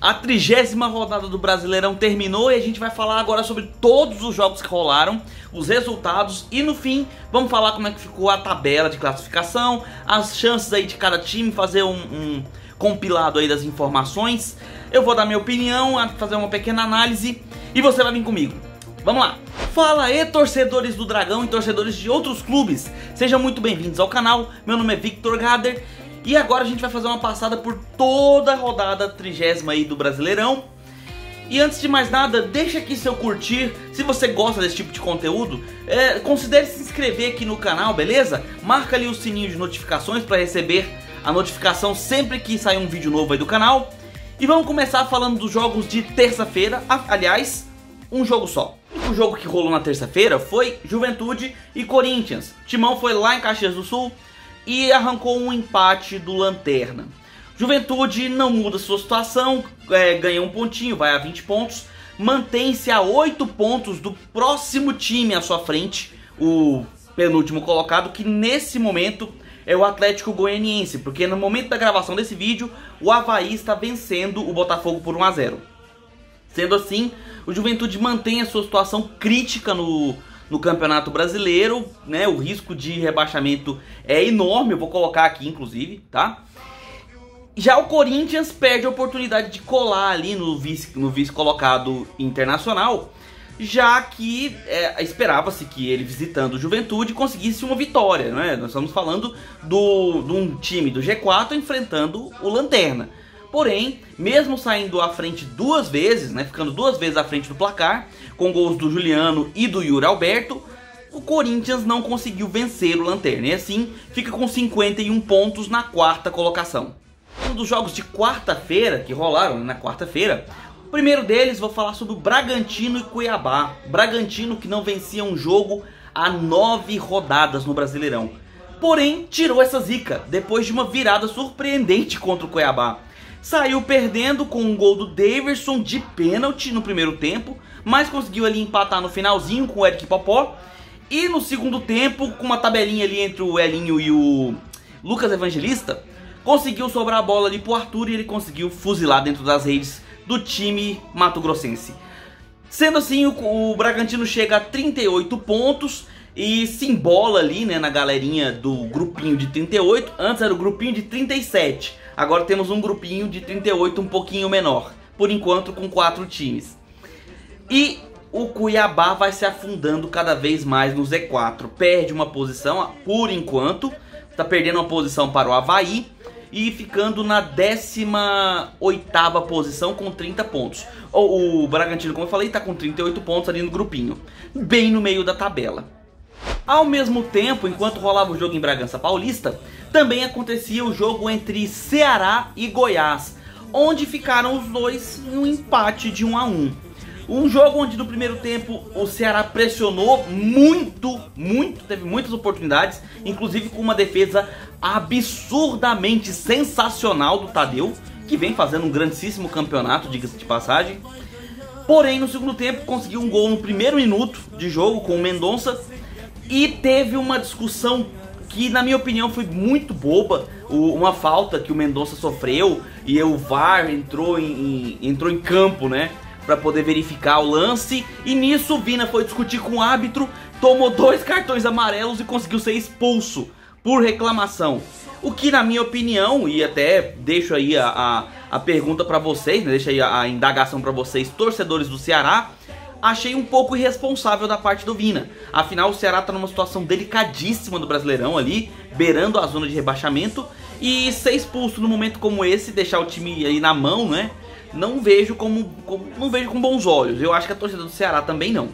A 30ª rodada do Brasileirão terminou e a gente vai falar agora sobre todos os jogos que rolaram, os resultados e no fim vamos falar como é que ficou a tabela de classificação, as chances aí de cada time, fazer um compilado aí das informações. Eu vou dar minha opinião, fazer uma pequena análise e você vai vir comigo. Vamos lá! Fala aí, torcedores do Dragão e torcedores de outros clubes, sejam muito bem-vindos ao canal. Meu nome é Victor Gader. E agora a gente vai fazer uma passada por toda a rodada 30ª aí do Brasileirão. E antes de mais nada, deixa aqui seu curtir. Se você gosta desse tipo de conteúdo, considere se inscrever aqui no canal, beleza? Marca ali o sininho de notificações para receber a notificação sempre que sair um vídeo novo aí do canal. E vamos começar falando dos jogos de terça-feira. Aliás, um jogo só. O jogo que rolou na terça-feira foi Juventude e Corinthians. O Timão foi lá em Caxias do Sul e arrancou um empate do Lanterna. Juventude não muda sua situação, ganha um pontinho, vai a 20 pontos, mantém-se a 8 pontos do próximo time à sua frente, o penúltimo colocado, que nesse momento é o Atlético Goianiense, porque no momento da gravação desse vídeo, o Avaí está vencendo o Botafogo por 1 a 0. Sendo assim, o Juventude mantém a sua situação crítica no Campeonato Brasileiro, né? O risco de rebaixamento é enorme, eu vou colocar aqui inclusive, tá? Já o Corinthians perde a oportunidade de colar ali no vice colocado Internacional, já que esperava-se que ele, visitando o Juventude, conseguisse uma vitória, né? Nós estamos falando de um time do G4 enfrentando o Lanterna. Porém, mesmo saindo à frente duas vezes, né, ficando duas vezes à frente do placar, com gols do Juliano e do Yuri Alberto, o Corinthians não conseguiu vencer o Lanterna. E assim, fica com 51 pontos na quarta colocação. Um dos jogos de quarta-feira, que rolaram na quarta-feira, o primeiro deles vou falar sobre o Bragantino e Cuiabá. Bragantino que não vencia um jogo há 9 rodadas no Brasileirão. Porém, tirou essa zica, depois de uma virada surpreendente contra o Cuiabá. Saiu perdendo com um gol do Daverson de pênalti no primeiro tempo, mas conseguiu ali empatar no finalzinho com o Eric Popó. E no segundo tempo, com uma tabelinha ali entre o Elinho e o Lucas Evangelista, conseguiu sobrar a bola ali pro Arthur e ele conseguiu fuzilar dentro das redes do time mato-grossense. Sendo assim, o Bragantino chega a 38 pontos e se embola ali, né, na galerinha do grupinho de 38. Antes era o grupinho de 37. Agora temos um grupinho de 38 um pouquinho menor, por enquanto com 4 times. E o Cuiabá vai se afundando cada vez mais no Z4. Perde uma posição, por enquanto, está perdendo uma posição para o Avaí e ficando na 18ª posição com 30 pontos. O Bragantino, como eu falei, está com 38 pontos ali no grupinho, bem no meio da tabela. Ao mesmo tempo, enquanto rolava o jogo em Bragança Paulista, também acontecia o jogo entre Ceará e Goiás, onde ficaram os dois em um empate de 1 a 1. Um jogo onde no primeiro tempo o Ceará pressionou muito, teve muitas oportunidades, inclusive com uma defesa absurdamente sensacional do Tadeu, que vem fazendo um grandíssimo campeonato, diga-se de passagem. Porém, no segundo tempo conseguiu um gol no primeiro minuto de jogo com o Mendonça. E teve uma discussão que, na minha opinião, foi muito boba. Uma falta que o Mendonça sofreu e o VAR entrou em campo, né, para poder verificar o lance. E nisso o Vina foi discutir com o árbitro, tomou 2 cartões amarelos e conseguiu ser expulso por reclamação. O que, na minha opinião, e até deixo aí a pergunta para vocês, né, deixo aí a indagação para vocês, torcedores do Ceará, achei um pouco irresponsável da parte do Vina. Afinal, o Ceará está numa situação delicadíssima do Brasileirão ali, beirando a zona de rebaixamento. E ser expulso num momento como esse, deixar o time aí na mão, né? Não vejo com bons olhos. Eu acho que a torcida do Ceará também não.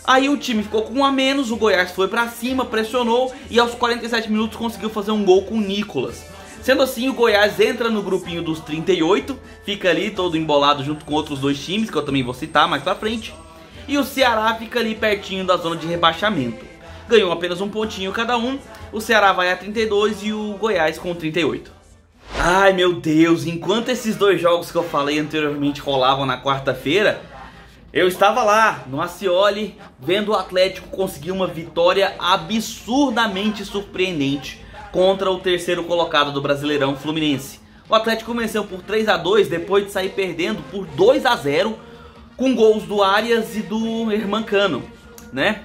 Aí o time ficou com 1 a menos, o Goiás foi pra cima, pressionou e aos 47 minutos conseguiu fazer um gol com o Nicolas. Sendo assim, o Goiás entra no grupinho dos 38, fica ali todo embolado junto com outros 2 times, que eu também vou citar mais pra frente. E o Ceará fica ali pertinho da zona de rebaixamento. Ganhou apenas um pontinho cada um. O Ceará vai a 32 e o Goiás com 38. Ai meu Deus, enquanto esses 2 jogos que eu falei anteriormente rolavam na quarta-feira, eu estava lá no Ascioli vendo o Atlético conseguir uma vitória absurdamente surpreendente contra o terceiro colocado do Brasileirão, Fluminense. O Atlético venceu por 3-2 depois de sair perdendo por 2-0 com gols do Arias e do Hermancano, né?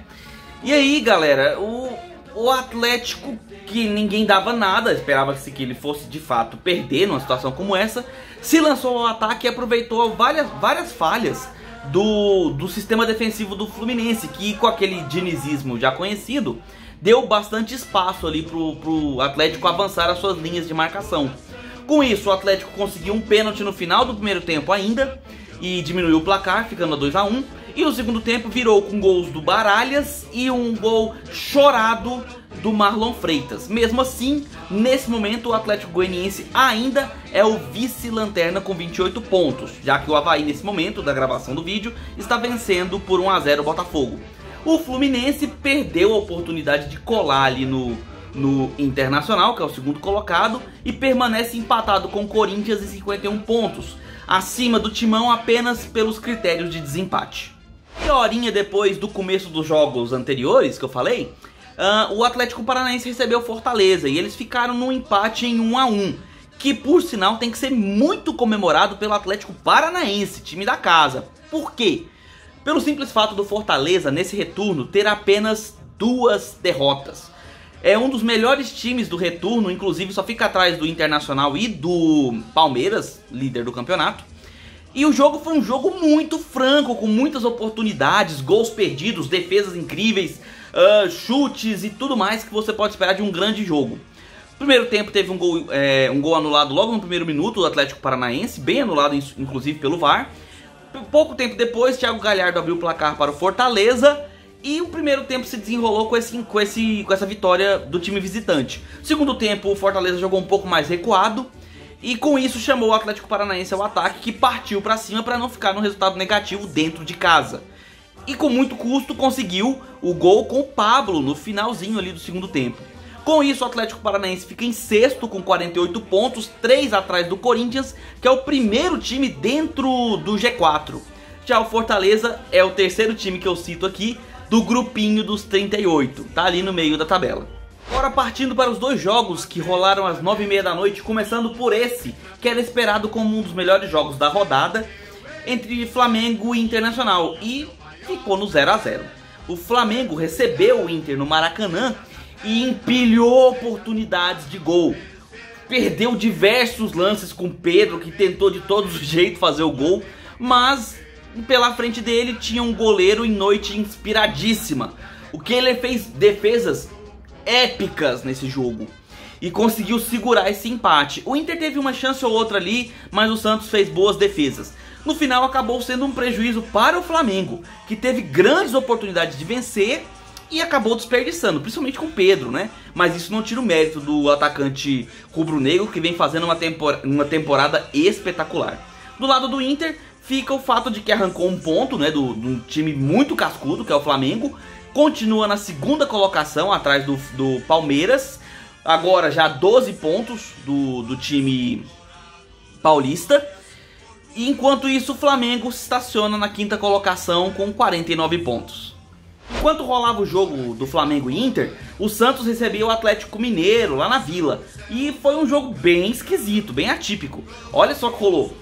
E aí, galera, o Atlético, que ninguém dava nada, esperava-se que ele fosse de fato perder numa situação como essa, se lançou ao ataque e aproveitou várias falhas do sistema defensivo do Fluminense, que com aquele dinizismo já conhecido, deu bastante espaço ali pro Atlético avançar as suas linhas de marcação. Com isso, o Atlético conseguiu um pênalti no final do primeiro tempo ainda e diminuiu o placar, ficando a 2-1. E o segundo tempo virou com gols do Baralhas e um gol chorado do Marlon Freitas. Mesmo assim, nesse momento o Atlético Goianiense ainda é o vice-lanterna com 28 pontos, já que o Avaí, nesse momento da gravação do vídeo, está vencendo por 1-0 o Botafogo. O Fluminense perdeu a oportunidade de colar ali no Internacional, que é o segundo colocado, e permanece empatado com o Corinthians em 51 pontos, acima do Timão apenas pelos critérios de desempate. Meia horinha depois do começo dos jogos anteriores que eu falei, o Atlético Paranaense recebeu Fortaleza e eles ficaram num empate em 1-1, que por sinal tem que ser muito comemorado pelo Atlético Paranaense, time da casa. Por quê? Pelo simples fato do Fortaleza nesse retorno ter apenas 2 derrotas. É um dos melhores times do retorno, inclusive só fica atrás do Internacional e do Palmeiras, líder do campeonato. E o jogo foi um jogo muito franco, com muitas oportunidades, gols perdidos, defesas incríveis, chutes e tudo mais que você pode esperar de um grande jogo. No primeiro tempo teve um gol anulado logo no primeiro minuto do Atlético Paranaense, bem anulado inclusive pelo VAR. Pouco tempo depois, Thiago Galhardo abriu o placar para o Fortaleza e o primeiro tempo se desenrolou com essa vitória do time visitante. Segundo tempo, o Fortaleza jogou um pouco mais recuado e com isso chamou o Atlético Paranaense ao ataque, que partiu para cima para não ficar no resultado negativo dentro de casa. E com muito custo conseguiu o gol com o Pablo no finalzinho ali do segundo tempo. Com isso, o Atlético Paranaense fica em sexto com 48 pontos, 3 atrás do Corinthians, que é o primeiro time dentro do G4. Já o Fortaleza é o terceiro time que eu cito aqui, do grupinho dos 38, tá ali no meio da tabela. Agora partindo para os 2 jogos que rolaram às 9h30 da noite, começando por esse, que era esperado como um dos melhores jogos da rodada, entre Flamengo e Internacional, e ficou no 0-0. O Flamengo recebeu o Inter no Maracanã e empilhou oportunidades de gol. Perdeu diversos lances com Pedro, que tentou de todos os jeitos fazer o gol, mas pela frente dele tinha um goleiro em noite inspiradíssima. O que ele fez defesas épicas nesse jogo e conseguiu segurar esse empate. O Inter teve uma chance ou outra ali, mas o Santos fez boas defesas. No final acabou sendo um prejuízo para o Flamengo, que teve grandes oportunidades de vencer e acabou desperdiçando, principalmente com o Pedro, né? Mas isso não tira o mérito do atacante rubro-negro, que vem fazendo uma temporada espetacular. Do lado do Inter fica o fato de que arrancou um ponto, né, do time muito cascudo, que é o Flamengo. Continua na segunda colocação, atrás do Palmeiras. Agora já 12 pontos do time paulista. E enquanto isso, o Flamengo se estaciona na quinta colocação com 49 pontos. Enquanto rolava o jogo do Flamengo e Inter, o Santos recebia o Atlético Mineiro lá na Vila. E foi um jogo bem esquisito, bem atípico. Olha só o que rolou.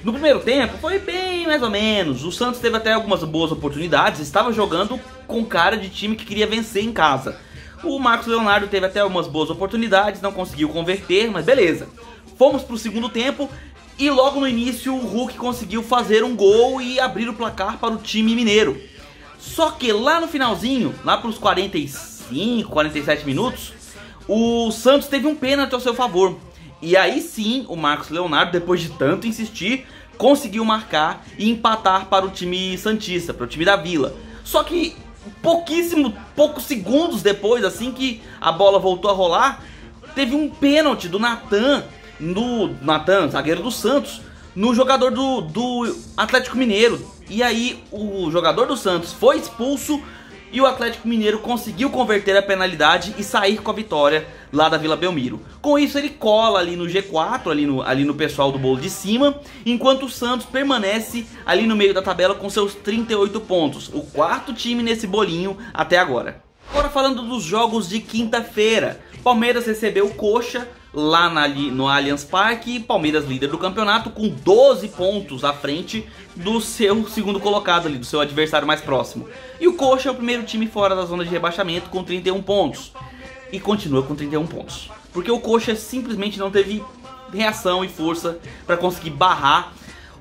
No primeiro tempo foi bem mais ou menos. O Santos teve até algumas boas oportunidades, estava jogando com cara de time que queria vencer em casa. O Marcos Leonardo teve até algumas boas oportunidades, não conseguiu converter, mas beleza. Fomos para o segundo tempo e logo no início o Hulk conseguiu fazer um gol e abrir o placar para o time mineiro. Só que lá no finalzinho, lá para os 45, 47 minutos, o Santos teve um pênalti ao seu favor. E aí sim, o Marcos Leonardo, depois de tanto insistir, conseguiu marcar e empatar para o time santista, para o time da Vila. Só que poucos segundos depois, assim que a bola voltou a rolar, teve um pênalti do Natan, zagueiro do Santos, no jogador do Atlético Mineiro. E aí o jogador do Santos foi expulso e o Atlético Mineiro conseguiu converter a penalidade e sair com a vitória lá da Vila Belmiro. Com isso ele cola ali no G4, ali no pessoal do bolo de cima, enquanto o Santos permanece ali no meio da tabela com seus 38 pontos, o quarto time nesse bolinho até agora. Agora falando dos jogos de quinta-feira, Palmeiras recebeu o Coxa lá no Allianz Parque. Palmeiras líder do campeonato com 12 pontos à frente do seu segundo colocado ali, do seu adversário mais próximo. E o Coxa é o primeiro time fora da zona de rebaixamento com 31 pontos. E continua com 31 pontos. Porque o Coxa simplesmente não teve reação e força para conseguir barrar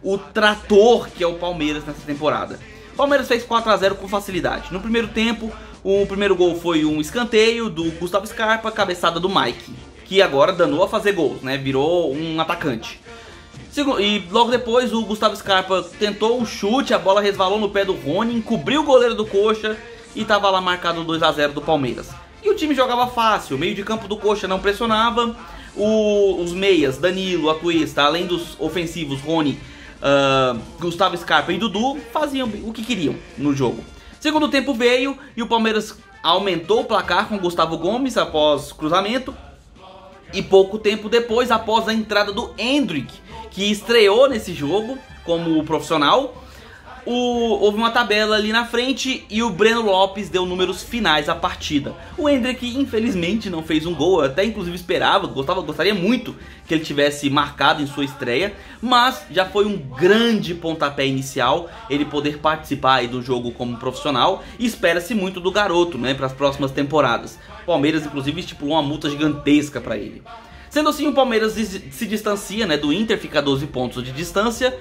o trator que é o Palmeiras nessa temporada. O Palmeiras fez 4 a 0 com facilidade. No primeiro tempo, o primeiro gol foi um escanteio do Gustavo Scarpa, cabeçada do Mike, que agora danou a fazer gols, né? Virou um atacante. E logo depois o Gustavo Scarpa tentou um chute, a bola resvalou no pé do Rony, encobriu o goleiro do Coxa e estava lá marcado 2 a 0 do Palmeiras. E o time jogava fácil, o meio de campo do Coxa não pressionava, os meias, Danilo, Atuesta, além dos ofensivos, Rony, Gustavo Scarpa e Dudu, faziam o que queriam no jogo. Segundo tempo veio e o Palmeiras aumentou o placar com Gustavo Gomes após cruzamento. E pouco tempo depois, após a entrada do Endrick, que estreou nesse jogo como profissional, houve uma tabela ali na frente e o Breno Lopes deu números finais à partida. O Endrick infelizmente não fez um gol, eu até inclusive esperava, gostaria muito que ele tivesse marcado em sua estreia, mas já foi um grande pontapé inicial ele poder participar aí do jogo como profissional, e espera-se muito do garoto, né, para as próximas temporadas. O Palmeiras inclusive estipulou uma multa gigantesca para ele. Sendo assim, o Palmeiras se distancia, né, do Inter, fica a 12 pontos de distância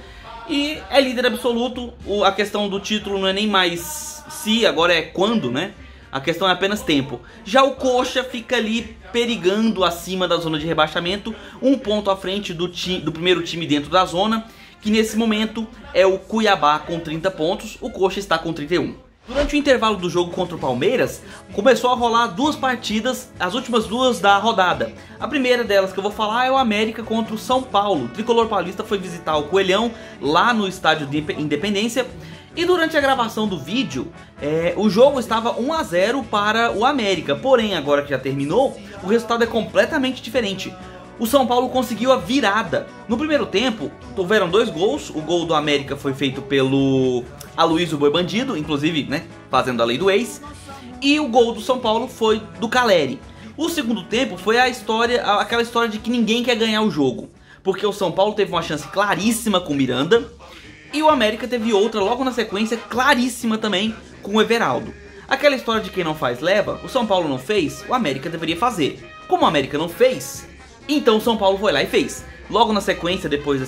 e é líder absoluto. A questão do título não é nem mais se, agora é quando, né? A questão é apenas tempo. Já o Coxa fica ali perigando acima da zona de rebaixamento, um ponto à frente do primeiro time dentro da zona, que nesse momento é o Cuiabá com 30 pontos, o Coxa está com 31. Durante o intervalo do jogo contra o Palmeiras, começou a rolar duas partidas, as últimas duas da rodada. A primeira delas que eu vou falar é o América contra o São Paulo. O tricolor paulista foi visitar o Coelhão, lá no estádio de Independência. E durante a gravação do vídeo, o jogo estava 1 a 0 para o América. Porém, agora que já terminou, o resultado é completamente diferente. O São Paulo conseguiu a virada. No primeiro tempo, houveram 2 gols. O gol do América foi feito pelo Aloysio Boi Bandido, inclusive, né, fazendo a lei do ex. E o gol do São Paulo foi do Caleri. O segundo tempo foi aquela história de que ninguém quer ganhar o jogo, porque o São Paulo teve uma chance claríssima com o Miranda e o América teve outra logo na sequência, claríssima também, com o Everaldo. Aquela história de quem não faz leva, o São Paulo não fez, o América deveria fazer. Como o América não fez, então o São Paulo foi lá e fez. Logo na sequência, depois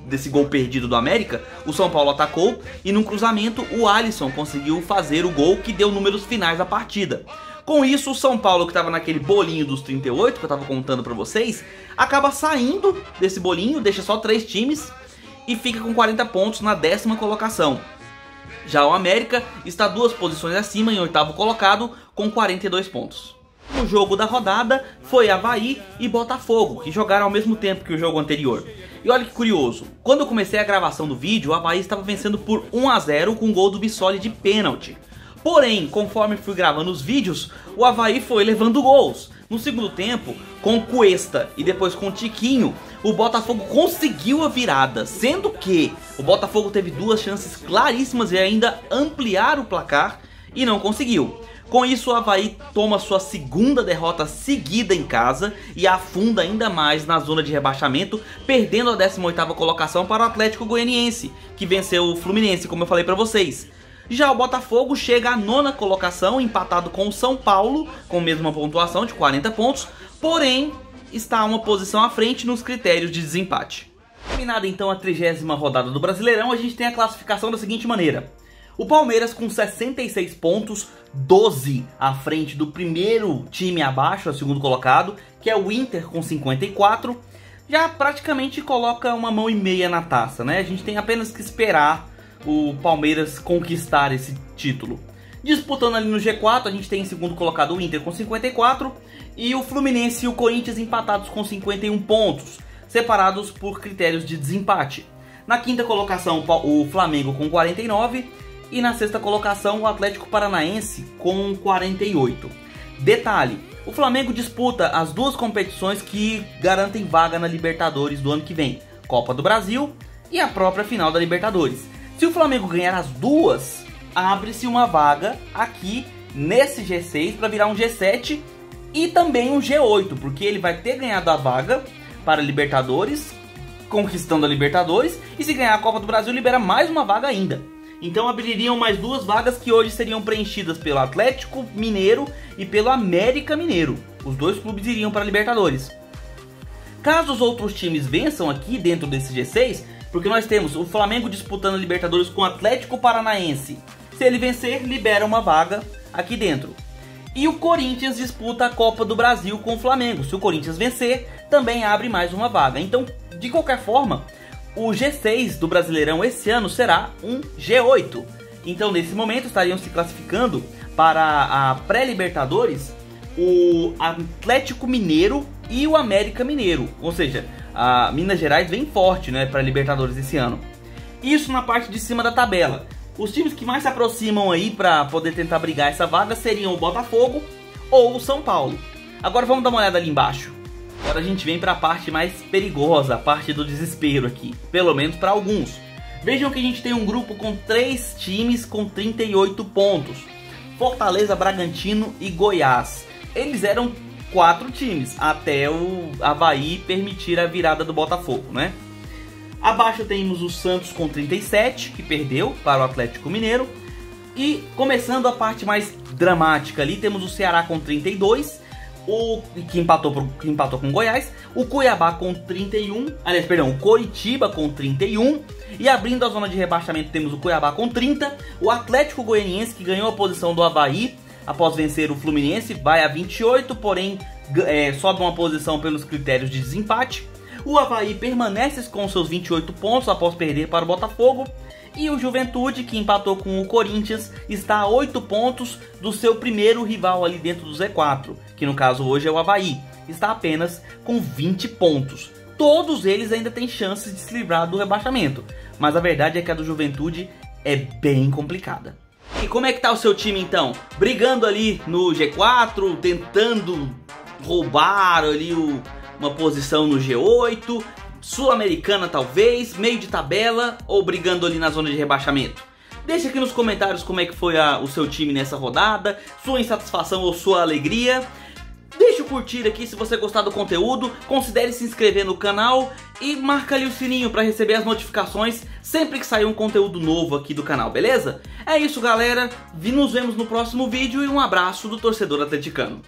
desse gol perdido do América, o São Paulo atacou e num cruzamento o Alisson conseguiu fazer o gol que deu números finais à partida. Com isso, o São Paulo, que estava naquele bolinho dos 38 que eu estava contando para vocês, acaba saindo desse bolinho, deixa só 3 times e fica com 40 pontos na 10ª colocação. Já o América está 2 posições acima, em 8º colocado, com 42 pontos. O jogo da rodada foi Avaí e Botafogo, que jogaram ao mesmo tempo que o jogo anterior. E olha que curioso, quando eu comecei a gravação do vídeo, o Avaí estava vencendo por 1 a 0 com um gol do Bissoli de pênalti. Porém, conforme fui gravando os vídeos, o Avaí foi levando gols. No segundo tempo, com Cuesta e depois com Tiquinho, o Botafogo conseguiu a virada, sendo que o Botafogo teve 2 chances claríssimas de ainda ampliar o placar e não conseguiu. Com isso, o Avaí toma sua segunda derrota seguida em casa e afunda ainda mais na zona de rebaixamento, perdendo a 18ª colocação para o Atlético Goianiense, que venceu o Fluminense, como eu falei para vocês. Já o Botafogo chega à 9ª colocação, empatado com o São Paulo, com a mesma pontuação de 40 pontos, porém está uma posição à frente nos critérios de desempate. Terminada então a 30ª rodada do Brasileirão, a gente tem a classificação da seguinte maneira. O Palmeiras com 66 pontos, 12 à frente do primeiro time abaixo, o segundo colocado, que é o Inter com 54, já praticamente coloca uma mão e meia na taça, né? A gente tem apenas que esperar o Palmeiras conquistar esse título. Disputando ali no G4, a gente tem em segundo colocado o Inter com 54 e o Fluminense e o Corinthians empatados com 51 pontos, separados por critérios de desempate. Na 5ª colocação, o Flamengo com 49 e na 6ª colocação, o Atlético Paranaense com 48. Detalhe, o Flamengo disputa as 2 competições que garantem vaga na Libertadores do ano que vem, Copa do Brasil e a própria final da Libertadores. Se o Flamengo ganhar as 2, abre-se uma vaga aqui nesse G6 para virar um G7 e também um G8, porque ele vai ter ganhado a vaga para a Libertadores, conquistando a Libertadores, e se ganhar a Copa do Brasil libera mais uma vaga ainda. Então abririam mais 2 vagas que hoje seriam preenchidas pelo Atlético Mineiro e pelo América Mineiro. Os 2 clubes iriam para a Libertadores. Caso os outros times vençam aqui dentro desse G6, porque nós temos o Flamengo disputando a Libertadores com o Atlético Paranaense. Se ele vencer, libera uma vaga aqui dentro. E o Corinthians disputa a Copa do Brasil com o Flamengo. Se o Corinthians vencer, também abre mais uma vaga. Então, de qualquer forma, o G6 do Brasileirão esse ano será um G8. Então, nesse momento, estariam se classificando para a pré-Libertadores o Atlético Mineiro e o América Mineiro. Ou seja, a Minas Gerais vem forte, né, para a Libertadores esse ano. Isso na parte de cima da tabela. Os times que mais se aproximam aí para poder tentar brigar essa vaga seriam o Botafogo ou o São Paulo. Agora vamos dar uma olhada ali embaixo. Agora a gente vem para a parte mais perigosa, a parte do desespero aqui, pelo menos para alguns. Vejam que a gente tem um grupo com 3 times com 38 pontos. Fortaleza, Bragantino e Goiás. Eles eram 4 times, até o Avaí permitir a virada do Botafogo, né? Abaixo temos o Santos com 37, que perdeu para o Atlético Mineiro. E começando a parte mais dramática ali, temos o Ceará com 32, que empatou com o Goiás. O Cuiabá com 31, aliás, perdão, o Coritiba com 31. E abrindo a zona de rebaixamento temos o Cuiabá com 30. O Atlético Goianiense, que ganhou a posição do Avaí após vencer o Fluminense, vai a 28, porém sobe uma posição pelos critérios de desempate. O Avaí permanece com seus 28 pontos após perder para o Botafogo. E o Juventude, que empatou com o Corinthians, está a 8 pontos do seu primeiro rival ali dentro do Z4, que no caso hoje é o Avaí. Está apenas com 20 pontos. Todos eles ainda têm chances de se livrar do rebaixamento, mas a verdade é que a do Juventude é bem complicada. E como é que tá o seu time então? Brigando ali no G4, tentando roubar ali uma posição no G8, Sul-Americana talvez, meio de tabela ou brigando ali na zona de rebaixamento? Deixa aqui nos comentários como é que foi o seu time nessa rodada, sua insatisfação ou sua alegria. Deixa o curtir aqui se você gostar do conteúdo, considere se inscrever no canal e marca ali o sininho para receber as notificações sempre que sair um conteúdo novo aqui do canal, beleza? É isso, galera, nos vemos no próximo vídeo e um abraço do torcedor atleticano.